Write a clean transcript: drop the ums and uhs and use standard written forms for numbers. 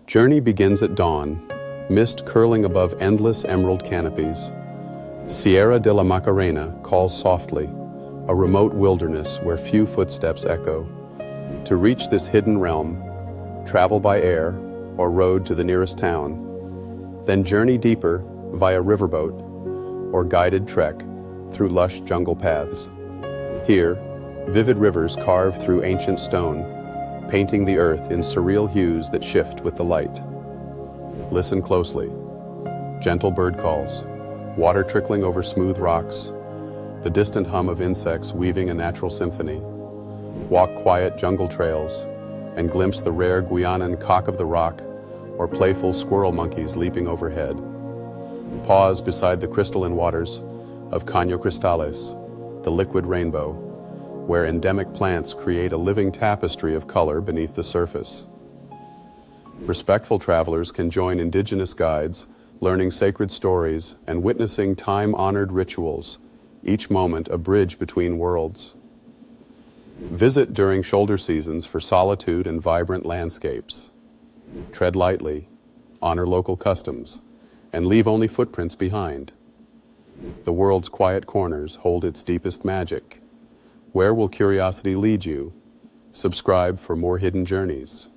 Journey begins at dawn, mist curling above endless emerald canopies. Sierra de la Macarena calls softly, a remote wilderness where few footsteps echo. To reach this hidden realm, travel by air or road to the nearest town, then journey deeper via riverboat or guided trek through lush jungle paths. Here, vivid rivers carve through ancient stone, painting the earth in surreal hues that shift with the light. Listen closely. Gentle bird calls, water trickling over smooth rocks, the distant hum of insects weaving a natural symphony. Walk quiet jungle trails and glimpse the rare Guianan cock of the rock or playful squirrel monkeys leaping overhead. Pause beside the crystalline waters of Caño Cristales, the liquid rainbow, where endemic plants create a living tapestry of color beneath the surface. Respectful travelers can join indigenous guides, learning sacred stories and witnessing time-honored rituals, each moment a bridge between worlds. Visit during shoulder seasons for solitude and vibrant landscapes. Tread lightly, honor local customs, and leave only footprints behind. The world's quiet corners hold its deepest magic. Where will curiosity lead you? Subscribe for more hidden journeys.